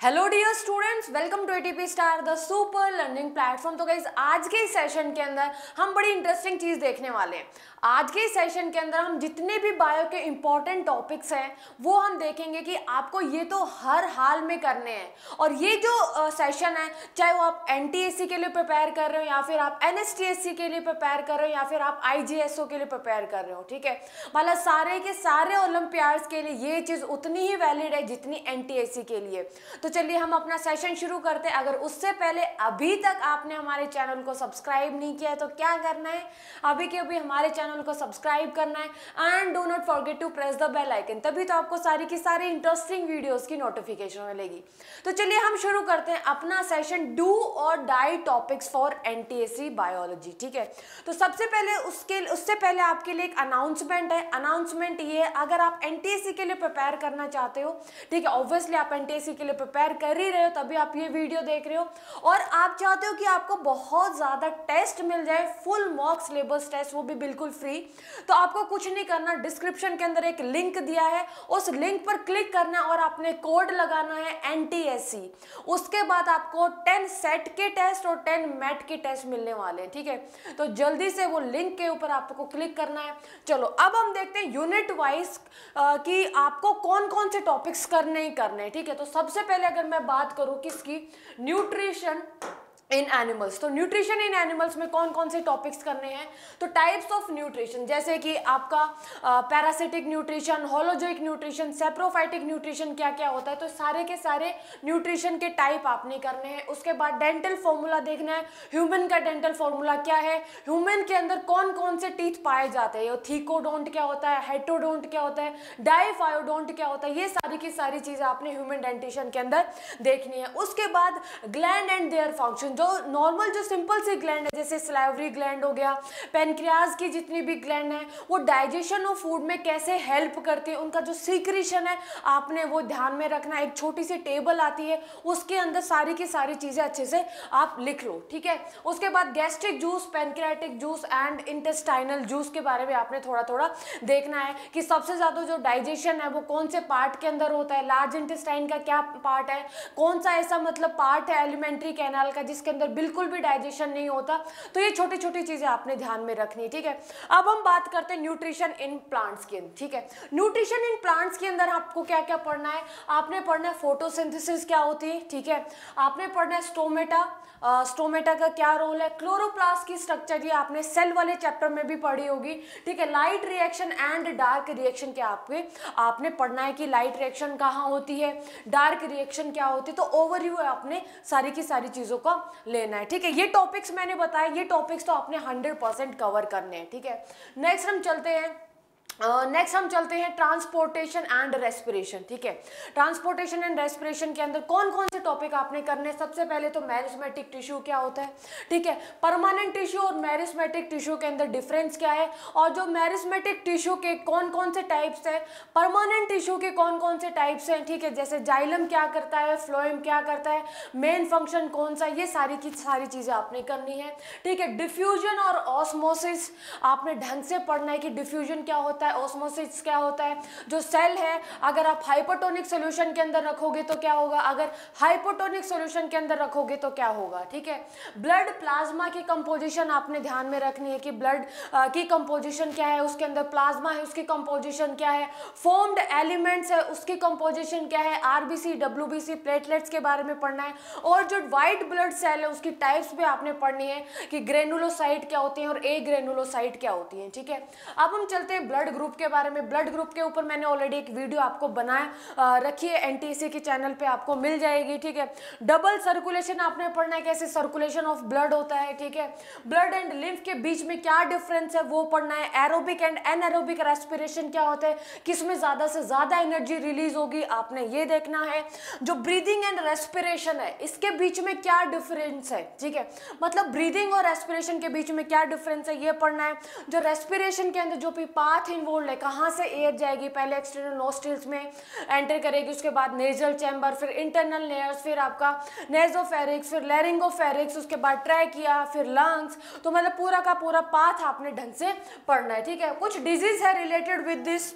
Hello dear students, welcome to ATP star the super learning platform. तो guys, आज के इस सेशन के अंदर हम बड़ी इंटरेस्टिंग चीज देखने वाले हैं। आज के इस सेशन के अंदर हम जितने भी बायो के इंपॉर्टेंट टॉपिक्स हैं वो हम देखेंगे कि आपको ये तो हर हाल में करने हैं। और ये जो सेशन है, चाहे वो आप एनटीएससी के लिए प्रिपेयर कर रहे हो या फिर आप एनएसटीएससी के लिए प्रिपेयर कर रहे हो या फिर आप आईजीएसओ के लिए प्रिपेयर कर रहे हो, ठीक है। मतलब सारे के सारे ओलंपियाड्स के लिए ये चीज उतनी ही वैलिड है जितनी एनटीएससी के लिए। तो चलिए हम अपना सेशन शुरू करते हैं। अगर उससे पहले अभी तक आपने हमारे चैनल को सब्सक्राइब नहीं किया है तो क्या करना है, अभी के अभी हमारे चैनल को सब्सक्राइब करना है and do not forget to press the bell icon, तभी तो आपको सारी की सारी इंटरेस्टिंग वीडियोस की नोटिफिकेशन मिलेगी। तो चलिए हम शुरू करते हैं अपना session do or die topics for NTSC biology, ठीक है। तो सबसे पहले उससे पहले आपके लिए एक अनाउंसमेंट है। अनाउंसमेंट ये है, अगर आप एनटीएससी के लिए प्रिपेयर करना चाहते हो, ठीक है, ऑब्वियसली आप एनटीएससी के लिए प्रिपेयर कर ही रहे हो तभी आप ये वीडियो देख रहे हो, और आप चाहते हो कि आपको बहुत ज्यादा टेस्ट मिल जाए, फुल मॉक सिलेबस टेस्ट, वो भी बिल्कुल फ्री। तो आपको कुछ नहीं करना, डिस्क्रिप्शन के अंदर एक लिंक दिया है, उस लिंक पर क्लिक करना है और आपने कोड लगाना है एनटीएससी। उसके बाद आपको 10 सेट के टेस्ट और 10 मैट के टेस्ट मिलने वाले हैं, ठीक है। तो जल्दी से वो लिंक के ऊपर आपको क्लिक करना है। चलो अब हम देखते हैं यूनिट वाइज कि आपको कौन कौन से टॉपिक्स करने ही करने हैं, ठीक है। तो सबसे पहले अगर मैं बात करूं किसकी, न्यूट्रिशन इन एनिमल्स, तो न्यूट्रिशन इन एनिमल्स में कौन कौन से टॉपिक्स करने हैं। तो टाइप्स ऑफ न्यूट्रिशन, जैसे कि आपका parasitic nutrition, holozoic nutrition, saprophytic nutrition क्या क्या होता है, तो सारे के सारे न्यूट्रिशन के टाइप आपने करने हैं। उसके बाद डेंटल फॉर्मूला देखना है, ह्यूमन का डेंटल फॉर्मूला क्या है, ह्यूमन के अंदर कौन कौन से टीथ पाए जाते हैं, थीकोडोंट क्या होता है, हेटोडोंट क्या होता है, डाइफायोडोंट क्या होता है, ये सारी की सारी चीजें आपने ह्यूमन डेंटिशन के अंदर देखनी है। उसके बाद ग्लैंड एंड देयर फंक्शन, जो नॉर्मल जो सिंपल सी ग्लैंड है, जैसे सलाइवरी ग्लैंड हो गया, पेनक्रियाज की जितनी भी ग्लैंड है, वो डाइजेशन ऑफ फूड में कैसे हेल्प करती है, उनका जो सीक्रेशन है आपने वो ध्यान में रखना। एक छोटी सी टेबल आती है, उसके अंदर सारी की सारी चीजें अच्छे से आप लिख लो, ठीक है। उसके बाद gastric juice, pancreatic juice and intestinal juice के बारे में आपने थोड़ा थोड़ा देखना है कि सबसे ज्यादा जो डाइजेशन है वो कौन से पार्ट के अंदर होता है, लार्ज इंटेस्टाइन का क्या पार्ट है, कौन सा ऐसा मतलब पार्ट है एलिमेंट्री कैनाल का जिसके अंदर बिल्कुल भी डाइजेशन नहीं होता। तो ये छोटी छोटी चीजें आपने ध्यान में रखनी है, ठीक है। अब हम बात करते हैं न्यूट्रिशन इन प्लांट्स की, ठीक है। न्यूट्रिशन इन प्लांट्स के अंदर आपको क्या क्या पढ़ना है, आपने पढ़ना है फोटोसिंथेसिस क्या होती है, ठीक है। आपने पढ़ना है स्टोमेटा, स्टोमेटा का क्या रोल है, क्लोरोप्लास्ट की स्ट्रक्चर, ये आपने सेल वाले चैप्टर में भी पढ़ी होगी, ठीक है। Light reaction and dark reaction क्या आपने पढ़ना है कि लाइट रिएक्शन कहाँ होती है, डार्क रिएक्शन क्या होती है। तो ओवरव्यू है, आपने सारी की सारी चीजों का लेना है, ठीक है। ये टॉपिक्स मैंने बताया, ये टॉपिक्स तो आपने 100% कवर करने हैं, ठीक है। नेक्स्ट हम चलते हैं ट्रांसपोर्टेशन एंड रेस्पिरेशन, ठीक है। ट्रांसपोर्टेशन एंड रेस्पिरेशन के अंदर कौन कौन से टॉपिक आपने करने हैं। सबसे पहले तो मैरिस्मेटिक टिश्यू क्या होता है, ठीक है। परमानेंट टिश्यू और मैरिस्मेटिक टिश्यू के अंदर डिफरेंस क्या है, और जो मैरिस्मेटिक टिश्यू के कौन कौन से टाइप्स है, परमानेंट टिश्यू के कौन कौन से टाइप्स हैं, ठीक है। जैसे जाइलम क्या करता है, फ्लोएम क्या करता है, मेन फंक्शन कौन सा, ये सारी की सारी चीजें आपने करनी है, ठीक है। डिफ्यूजन और ऑस्मोसिस आपने ढंग से पढ़ना है कि डिफ्यूजन क्या होता है, ऑस्मोसिस क्या होता है। जो सेल है अगर आप हाइपोटोनिक सॉल्यूशन के अंदर रखोगे तो क्या होगा, अगर हाइपोटोनिक सॉल्यूशन के अंदर रखोगे तो क्या होगा, ठीक है। ब्लड प्लाज्मा की कंपोजिशन आपने ध्यान में रखनी है कि ब्लड की कंपोजिशन क्या है, उसके अंदर प्लाज्मा है उसकी कंपोजिशन क्या है, फॉर्म्ड एलिमेंट्स है उसकी कंपोजिशन क्या है, आरबीसी, डब्ल्यूबीसी, प्लेटलेट्स के बारे में पढ़ना है। और जो व्हाइट ब्लड सेल है उसकी टाइप्स भी आपने पढ़नी है कि ग्रेनुलोसाइट क्या होती है और ए ग्रेनुलोसाइट क्या होती है, ठीक है। अब हम चलते हैं ब्लड ग्रुप के बारे में। ब्लड ग्रुप के ऊपर मैंने ऑलरेडी एक वीडियो आपको बनाया रखी है, एनटीएससी के चैनल पे आपको मिल जाएगी, ठीक है। डबल सर्कुलेशन आपने पढ़ना है, कैसे सर्कुलेशन ऑफ ब्लड होता है, ठीक है। ब्लड एंड लिम्फ के बीच में क्या डिफरेंस है वो पढ़ना है। एरोबिक एंड एनएरोबिक रेस्पिरेशन क्या होता है, किसमें ज्यादा से ज्यादा एनर्जी रिलीज होगी, आपने ये देखना है। जो ब्रीदिंग एंड रेस्पिरेशन है इसके बीच में क्या डिफरेंस है, ठीक है, मतलब ब्रीदिंग और रेस्पिरेशन के बीच में क्या डिफरेंस है ये पढ़ना है। जो रेस्पिरेशन के अंदर जो भी पाथ इन्वॉल्व है, कहाँ से एयर जाएगी, पहले एक्सटर्नल नोस्ट्रिल्स में एंटर करेगी, उसके बाद नेजल चैम्बर, फिर इंटरनल लेयर्स, फिर आपका नेजोफेरिक्स, फिर लैरिंगोफेरिक्स, उसके बाद ट्रैकिया, फिर लंग्स। तो मतलब पूरा का पूरा पाथ आपने ढंग से पढ़ना है, ठीक है। कुछ डिजीज है related with this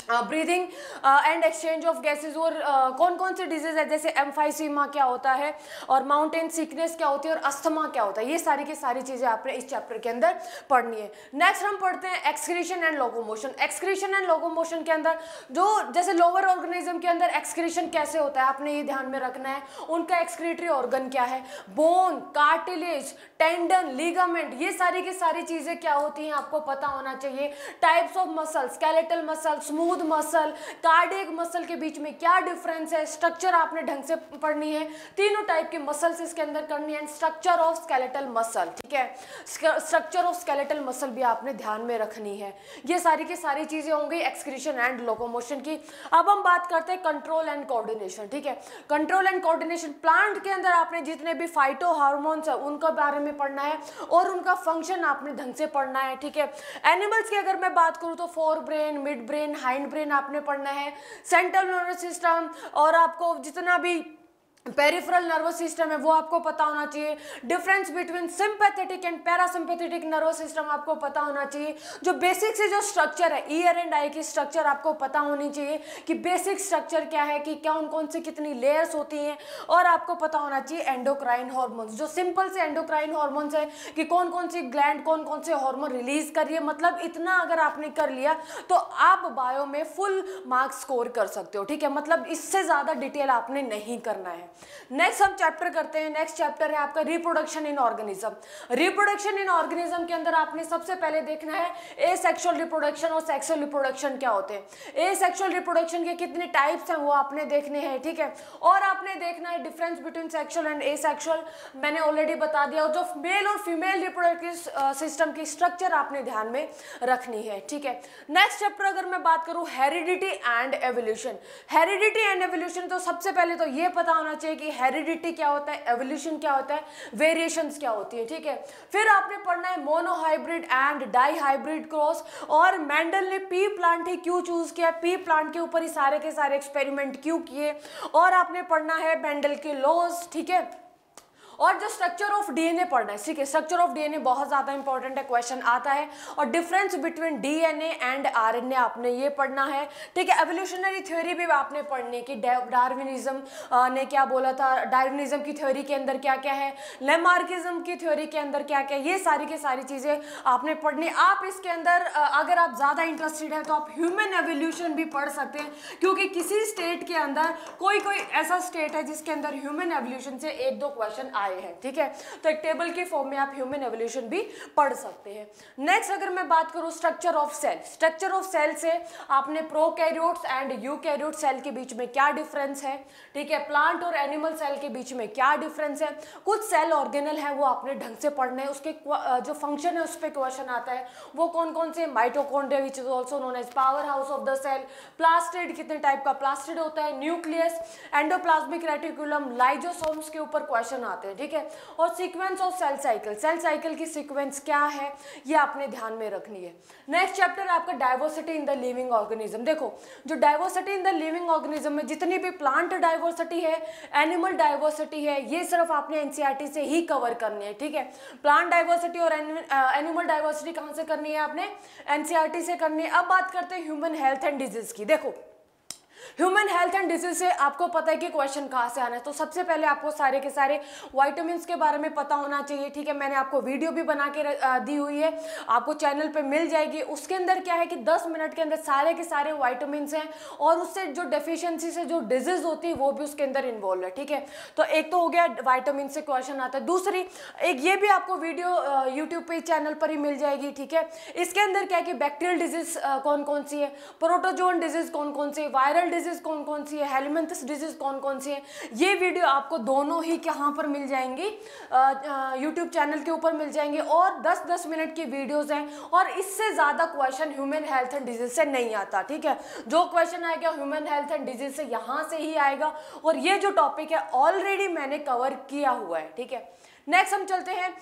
breathing and exchange of gases, और कौन कौन से डिजीज है जैसे एम्फाइसीमा क्या होता है, और माउंटेन सिकनेस क्या होती है, और अस्थमा क्या होता है, ये सारी की सारी चीजें आपने इस चैप्टर के अंदर पढ़नी है। नेक्स्ट हम पढ़ते हैं excretion and locomotion. Excretion and locomotion के अंदर जो जैसे लोअर ऑर्गेनिज्म के अंदर एक्सक्रीशन कैसे होता है आपने ये ध्यान में रखना है। उनका एक्सक्रीटरी ऑर्गन क्या है, बोन, कार्टिलेज, टेंडन, लिगामेंट, ये सारी की सारी चीजें क्या होती हैं आपको पता होना चाहिए। Types of muscle, skeletal muscle, smooth muscle, cardiac muscle के बीच में क्या डिफरेंस है, स्ट्रक्चर आपने ढंग से पढ़नी है। तीनों टाइप के मसल्स इसके अंदर करनी है। स्ट्रक्चर ऑफ स्केलेटल मसल, ठीक है, स्ट्रक्चर ऑफ स्केलेटल मसल भी आपने ध्यान में रखनी है। ये सारी की सारी चीजें होंगी एक्सक्रीशन एंड लोकोमोशन की। अब हम बात करते हैं कंट्रोल एंड कोऑर्डिनेशन, ठीक है। कंट्रोल एंड कोऑर्डिनेशन, प्लांट के अंदर आपने जितने भी फाइटो हार्मोन्स है उनका बारे में पढ़ना है और उनका फंक्शन आपने ढंग से पढ़ना है, ठीक है। एनिमल्स की अगर मैं बात करूं तो fore brain, mid brain, hind brain आपने पढ़ना है। सेंट्रल नर्वस सिस्टम और आपको जितना भी पेरिफेरल नर्वस सिस्टम है वो आपको पता होना चाहिए। Difference between sympathetic and parasympathetic nervous system आपको पता होना चाहिए। जो बेसिक से जो स्ट्रक्चर है ईयर एंड आई की स्ट्रक्चर आपको पता होनी चाहिए कि बेसिक स्ट्रक्चर क्या है, कि कौन कौन से कितनी लेयर्स होती हैं, और आपको पता होना चाहिए एंडोक्राइन हार्मोन्स, जो सिंपल से एंडोक्राइन हार्मोन्स है कि कौन कौन सी ग्लैंड कौन कौन से हार्मोन रिलीज कर रही है। मतलब इतना अगर आपने कर लिया तो आप बायो में फुल मार्क्स स्कोर कर सकते हो, ठीक है। मतलब इससे ज्यादा डिटेल आपने नहीं करना है। नेक्स्ट हम चैप्टर करते हैं। नेक्स्ट चैप्टर है आपका reproduction in organism. Reproduction in organism के अंदर आपने सबसे पहले देखना है एसेक्सुअल रिप्रोडक्शन और सेक्सुअल रिप्रोडक्शन क्या होते हैं। एसेक्सुअल रिप्रोडक्शन के कितने टाइप्स हैं वो आपने देखने हैं, ठीक है। और आपने देखना है difference between sexual and asexual, मैंने ऑलरेडी बता दिया। और जो मेल और फीमेल रिप्रोडक्टिव सिस्टम की स्ट्रक्चर आपने ध्यान में रखनी है, ठीक है। नेक्स्ट चैप्टर अगर मैं बात करूं heredity and evolution. Heredity and evolution, तो सबसे पहले तो ये पता होना चाहिए कि हेरिडिटी क्या होता है, एवोल्यूशन क्या होता है, वेरिएशंस क्या होती है, ठीक है। फिर आपने पढ़ना है monohybrid and dihybrid cross, और मेंडल ने पी प्लांट ही क्यों चूज किया, पी प्लांट के ऊपर ही सारे के सारे एक्सपेरिमेंट क्यों किए। और आपने पढ़ना है मेंडल के लॉज, ठीक है। और जो स्ट्रक्चर ऑफ डीएनए पढ़ना है, ठीक है। स्ट्रक्चर ऑफ डीएनए बहुत ज्यादा इंपॉर्टेंट है, क्वेश्चन आता है। और difference between DNA and RNA आपने ये पढ़ना है, ठीक है। एवोल्यूशनरी थ्योरी भी आपने पढ़नी है कि डार्विनिज्म ने क्या बोला था, डार्विनिज्म की थ्योरी के अंदर क्या क्या है, लेमार्किज्म की थ्योरी के अंदर क्या क्या है, ये सारी की सारी चीजें आपने पढ़नी। आप इसके अंदर अगर आप ज्यादा इंटरेस्टेड है तो आप ह्यूमन एवोल्यूशन भी पढ़ सकते हैं, क्योंकि किसी स्टेट के अंदर कोई ऐसा स्टेट है जिसके अंदर ह्यूमन एवोल्यूशन से एक दो क्वेश्चन आए हैं, ठीक है। तो एक टेबल की फॉर्म में आप ह्यूमन एवोल्यूशन भी पढ़ सकते हैं। नेक्स्ट अगर मैं बात करूं structure of cell, structure of cell से आपने प्रोकैरियोट्स एंड यूकैरियोट सेल के बीच में क्या डिफरेंस है, ठीक है। प्लांट और एनिमल सेल के बीच में क्या डिफरेंस है। कुछ सेल ऑर्गेनल है वो आपने ढंग से पढ़ने हैं, उसके जो फंक्शन है उस पर क्वेश्चन आता है, वो कौन कौन से, mitochondria which is also known as power house of the cell, plastid कितने टाइप का प्लास्टिड होता है, न्यूक्लियस, एंडोप्लाज्मिक रेटिकुलम, लाइजोसोम्स के ऊपर क्वेश्चन आते हैं, ठीक है। और sequence of cell cycle, cell cycle की सीक्वेंस क्या है ये आपने ध्यान में रखनी है। नेक्स्ट चैप्टर आपका diversity in the living organism. देखो जो diversity in the living organism में जितनी भी प्लांट डाइवर्सिटी है, एनिमल डाइवर्सिटी है, ये सिर्फ आपने एनसीईआरटी से ही कवर करनी है, ठीक है। प्लांट डाइवर्सिटी और एनिमल डाइवर्सिटी कहां से करनी है, आपने एनसीईआरटी से करनी है। अब बात करते हैं ह्यूमन हेल्थ एंड डिजीज की। देखो ह्यूमन हेल्थ एंड डिजीज से आपको पता है कि क्वेश्चन कहाँ से आना है, तो सबसे पहले आपको सारे के सारे वाइटामिन्स के बारे में पता होना चाहिए, ठीक है। मैंने आपको वीडियो भी बना के दी हुई है, आपको चैनल पे मिल जाएगी। उसके अंदर क्या है कि 10 मिनट के अंदर सारे के सारे वाइटामिन्स हैं, और उससे जो डेफिशिएंसी से जो डिजीज होती है वो भी उसके अंदर इन्वॉल्व है, ठीक है। तो एक तो हो गया वाइटामिन से क्वेश्चन आता है। दूसरी एक ये भी आपको वीडियो यूट्यूब पे चैनल पर ही मिल जाएगी, ठीक है। इसके अंदर क्या है कि बैक्टीरियल डिजीज कौन कौन सी है, प्रोटोजोन डिजीज कौन कौन सी है, वायरल डिजीज कौन कौन सी है, हेलमिंथस डिजीज कौन कौन सी है, ये वीडियो आपको दोनों ही कहां पर मिल जाएंगी, यूट्यूब चैनल के ऊपर मिल जाएंगे। और 10-10 मिनट की वीडियोस हैं, और इससे ज्यादा question human health and disease से नहीं आता, ठीक है। जो क्वेश्चन आएगा ह्यूमन हेल्थ एंड डिजीज से यहां से ही आएगा, और ये जो टॉपिक है ऑलरेडी मैंने कवर किया हुआ है, ठीक है। नेक्स्ट हम चलते हैं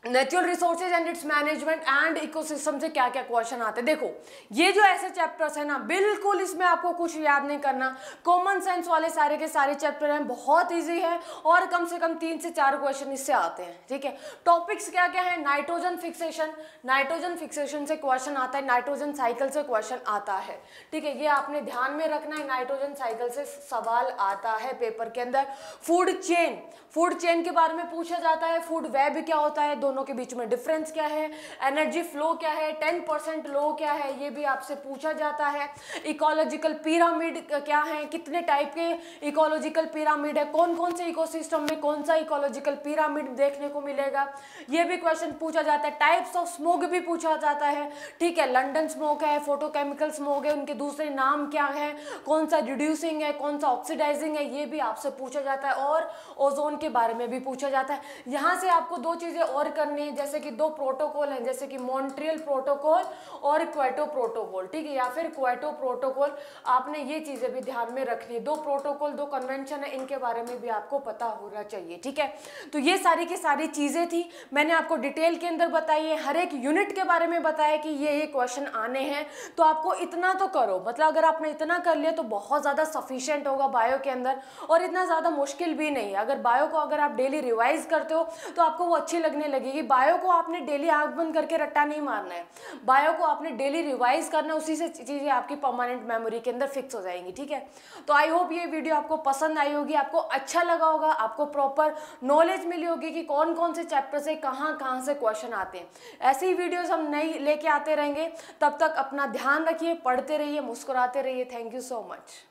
natural resources and it's management and ecosystem से क्या क्या क्वेश्चन आते हैं। देखो ये जो ऐसे चैप्टर्स है ना, बिल्कुल इसमें आपको कुछ याद नहीं करना, कॉमन सेंस वाले सारे के सारे चैप्टर हैं, बहुत इजी है और कम से कम 3 से 4 क्वेश्चन इससे आते हैं। ठीक है, टॉपिक्स क्या क्या है, नाइट्रोजन फिक्सेशन, नाइट्रोजन फिक्सेशन से क्वेश्चन आता है, नाइट्रोजन साइकिल से क्वेश्चन आता है। ठीक है, ये आपने ध्यान में रखना है, नाइट्रोजन साइकिल से सवाल आता है पेपर के अंदर। फूड चेन, फूड चेन के बारे में पूछा जाता है, फूड वेब क्या होता है, दोनों के बीच में डिफरेंस क्या है, एनर्जी फ्लो क्या है, 10% लो क्या है, ये भी आपसे पूछा जाता है। इकोलॉजिकल पिरामिड क्या है, कितने टाइप के इकोलॉजिकल पिरामिड है, कौन कौन से इकोसिस्टम में कौन सा इकोलॉजिकल पिरामिड देखने को मिलेगा, ये भी क्वेश्चन पूछा जाता है। टाइप्स ऑफ स्मोक भी पूछा जाता है। ठीक है, लंडन स्मोक है, फोटोकेमिकल स्मोक है, उनके दूसरे नाम क्या है, कौन सा रिड्यूसिंग है, कौन सा ऑक्सीडाइजिंग है, ये भी आपसे पूछा जाता है। और ओजोन के बारे में भी पूछा जाता है। यहाँ से आपको 2 चीजें और करनी है, जैसे कि 2 प्रोटोकॉल हैं, जैसे कि मॉन्ट्रियल प्रोटोकॉल और क्वेटो प्रोटोकॉल। ठीक है, या फिर क्वेटो प्रोटोकॉल, आपने ये चीजें भी ध्यान में रखनी है। 2 प्रोटोकॉल 2 कन्वेंशन है, इनके बारे में भी आपको पता होना चाहिए। ठीक है, तो ये सारी की सारी चीजें थी, मैंने आपको डिटेल के अंदर बताई है, हर एक यूनिट के बारे में बताया कि ये क्वेश्चन आने हैं, तो आपको इतना तो करो, मतलब अगर आपने इतना कर लिया तो बहुत ज्यादा सफिशिएंट होगा बायो के अंदर, और इतना ज्यादा मुश्किल भी नहीं है। अगर बायो को अगर आप डेली रिवाइज करते हो तो आपको वो अच्छी लगने लगेगी। बायो को आपने डेली आंख बंद करके रट्टा नहीं मारना है, बायो को आपने डेली रिवाइज करना है, उसी से चीजें आपकी परमानेंट मेमोरी के अंदर फिक्स हो जाएंगी। ठीक है, तो आई होप ये वीडियो आपको पसंद आई होगी, आपको अच्छा लगा होगा, आपको प्रॉपर नॉलेज मिली होगी कि कौन कौन से चैप्टर से कहाँ कहाँ से क्वेश्चन आते हैं। ऐसी ही वीडियोस हम नई लेके आते रहेंगे, तब तक अपना ध्यान रखिए, पढ़ते रहिए, मुस्कुराते रहिए। Thank you so much.